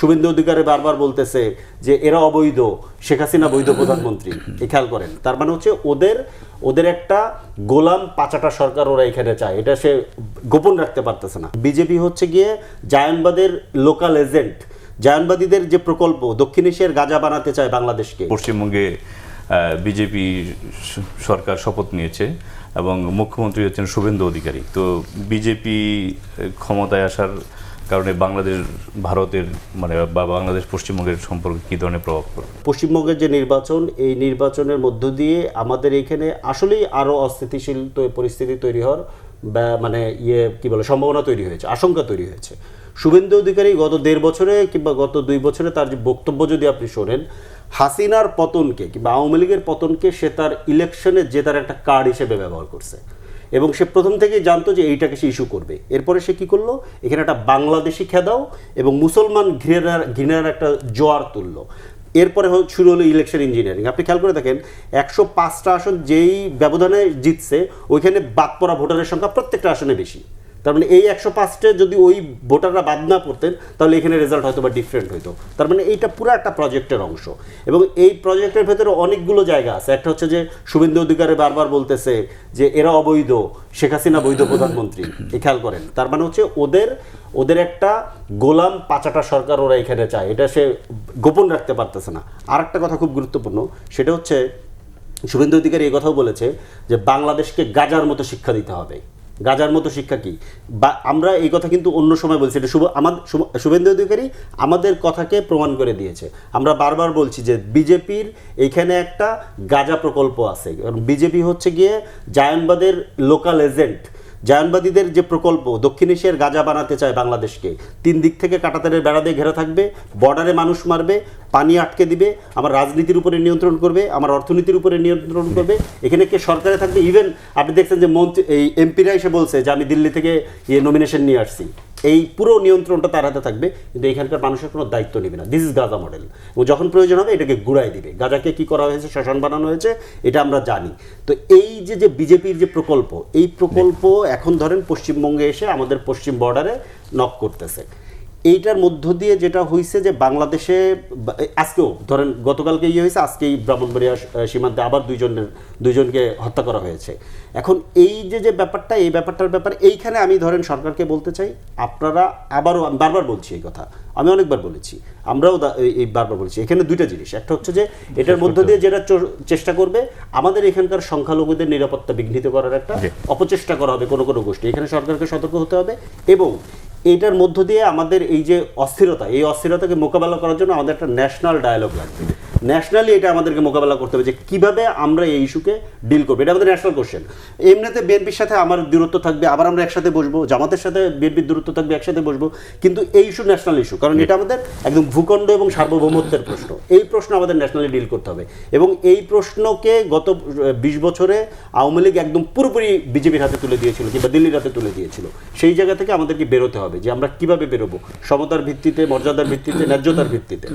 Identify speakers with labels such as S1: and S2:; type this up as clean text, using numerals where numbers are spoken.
S1: শুভেন্দু অধিকারী বারবার বলতেছে যে এরা অবৈধ, শেখ হাসিনা বৈধ প্রধানমন্ত্রী। এই খেয়াল করেন, তার মানে হচ্ছে ওদের একটা গোলাম পাচাটা সরকার ওরা এখানে চায়, এটা সে গোপন রাখতে পারতেছে না। বিজেপি হচ্ছে গিয়ে জায়নবাদের লোকাল এজেন্ট, জায়নবাদীদের যে প্রকল্প দক্ষিণ এশিয়ার গাঁজা বানাতে চায় বাংলাদেশকে।
S2: পশ্চিমবঙ্গে বিজেপি সরকার শপথ নিয়েছে এবং মুখ্যমন্ত্রী হচ্ছেন শুভেন্দু অধিকারী। তো বিজেপি ক্ষমতায় আসার কারণে বাংলাদেশ ভারতের বা বাংলাদেশ পশ্চিমবঙ্গের সম্পর্কে কী ধরনের প্রভাব পড়বে?
S1: পশ্চিমবঙ্গের যে নির্বাচন, এই নির্বাচনের মধ্য দিয়ে আমাদের এখানে আসলেই আরও অস্থিতিশীল পরিস্থিতি তৈরি হওয়ার সম্ভাবনা তৈরি হয়েছে, আশঙ্কা তৈরি হয়েছে। শুভেন্দু অধিকারী গত 1.5 বছরে কিংবা গত 2 বছরে তার যে বক্তব্য যদি আপনি শোনেন, হাসিনার পতনকে কিংবা আওয়ামী লীগের পতনকে সে তার ইলেকশনে জেতার একটা কার্ড হিসেবে ব্যবহার করছে এবং সে প্রথম থেকেই জানতো যে এইটাকে সে ইস্যু করবে। এরপরে সে কি করলো, এখানে একটা বাংলাদেশি খেদাও এবং মুসলমান ঘৃণার একটা জোয়ার তুললো। এরপরে শুরু হলো ইলেকশন ইঞ্জিনিয়ারিং। আপনি খেয়াল করে দেখেন, 105টা আসন যেই ব্যবধানে জিতছে, ওইখানে বাদ পড়া ভোটারের সংখ্যা প্রত্যেকটা আসনে বেশি। তার মানে এই 105টে যদি ওই ভোটাররা বাদ না পড়তেন, তাহলে এখানে রেজাল্ট হয়তো বা ডিফারেন্ট হইতো। তার মানে এইটা পুরো একটা প্রজেক্টের অংশ এবং এই প্রজেক্টের ভেতরে অনেকগুলো জায়গা আছে। একটা হচ্ছে যে শুভেন্দু অধিকারী বারবার বলতেছে যে এরা অবৈধ, শেখ হাসিনা বৈধ প্রধানমন্ত্রী। এই খেয়াল করেন, তার মানে হচ্ছে ওদের একটা গোলাম পাচাটা সরকার ওরা এখানে চায়, এটা সে গোপন রাখতে পারতেছে না। আর একটা কথা খুব গুরুত্বপূর্ণ, সেটা হচ্ছে শুভেন্দু অধিকারী এই কথাও বলেছে যে বাংলাদেশকে গাজার মতো শিক্ষা দিতে হবে। গাজার মতো শিক্ষা কি? বা আমরা এই কথা কিন্তু অন্য সময় বলছি, এটা শুভেন্দু অধিকারী আমাদের কথাকে প্রমাণ করে দিয়েছে। আমরা বারবার বলছি যে বিজেপির এইখানে একটা গাজা প্রকল্প আছে, কারণ বিজেপি হচ্ছে গিয়ে জায়নবাদের লোকাল এজেন্ট, জায়নবাদীদের যে প্রকল্প দক্ষিণ এশিয়ার গাঁজা বানাতে চায় বাংলাদেশকে। 3 দিক থেকে কাঁটাতারের বেড়া দিয়ে ঘেরা থাকবে, বর্ডারে মানুষ মারবে, পানি আটকে দিবে, আমার রাজনীতির উপরে নিয়ন্ত্রণ করবে, আমার অর্থনীতির উপরে নিয়ন্ত্রণ করবে। এখানে কে সরকারে থাকবে? ইভেন আপনি দেখছেন যে এই এমপিরা এসে বলছে যে আমি দিল্লি থেকে নমিনেশন নিয়ে আসছি, এই পুরো নিয়ন্ত্রণটা তার হাতে থাকবে, কিন্তু এখানকার মানুষের কোনো দায়িত্ব নেবে না। This is Gaza model. ও যখন প্রয়োজন হবে এটাকে ঘুরাই দিবে। গাজাকে কি করা হয়েছে, শ্মশান বানানো হয়েছে, এটা আমরা জানি। তো এই যে বিজেপির যে প্রকল্প, এই প্রকল্প এখন ধরেন পশ্চিমবঙ্গে এসে আমাদের পশ্চিম বর্ডারে নক করতেছে। এইটার মধ্য দিয়ে যেটা হয়েছে যে বাংলাদেশে আজকেও ধরেন গতকালকে হয়েছে, আজকেই ব্রাহ্মণবাড়িয়া সীমান্তে আবার দুইজনকে হত্যা করা হয়েছে। এখন এই যে ব্যাপারটা, এই ব্যাপারটার ব্যাপারে এইখানে আমি ধরেন সরকারকে বলতে চাই, আপনারা আবারও, বারবার বলছি এই কথা, আমি অনেকবার বলেছি, আমরাও এই বারবার বলছি, এখানে 2টা জিনিস। একটা হচ্ছে যে এটার মধ্য দিয়ে যেটা চেষ্টা করবে আমাদের এখানকার সংখ্যালঘুদের নিরাপত্তা বিঘ্নিত করার একটা অপচেষ্টা করা হবে কোনো গোষ্ঠী। এখানে সরকারকে সতর্ক হতে হবে এবং এইটার মধ্য দিয়ে আমাদের এই যে অস্থিরতা, এই অস্থিরতাকে মোকাবেলা করার জন্য আমাদের একটা ন্যাশনাল ডায়ালগ লাগবে। ন্যাশনালি এটা আমাদেরকে মোকাবেলা করতে হবে যে কীভাবে আমরা এই ইস্যুকে ডিল করবো। এটা আমাদের ন্যাশনাল কোশ্চেন। এমনিতে বিএনপির সাথে আমার দূরত্ব থাকবে, আবার আমরা একসাথে বসবো, জামাতের সাথে বিএনপির দূরত্ব থাকবে, একসাথে বসবো, কিন্তু এই ইস্যু ন্যাশনাল ইস্যু, কারণ এটা আমাদের একদম ভূখণ্ড এবং সার্বভৌমত্বের প্রশ্ন। এই প্রশ্ন আমাদের ন্যাশনালি ডিল করতে হবে এবং এই প্রশ্নকে গত 20 বছরে আওয়ামী লীগ একদম পুরোপুরি বিজেপির হাতে তুলে দিয়েছিল কিংবা দিল্লির হাতে তুলে দিয়েছিল। সেই জায়গা থেকে আমাদেরকে বেরোতে হবে যে আমরা কিভাবে বেরোবো, সমতার ভিত্তিতে, মর্যাদার ভিত্তিতে, ন্যায্যতার ভিত্তিতে।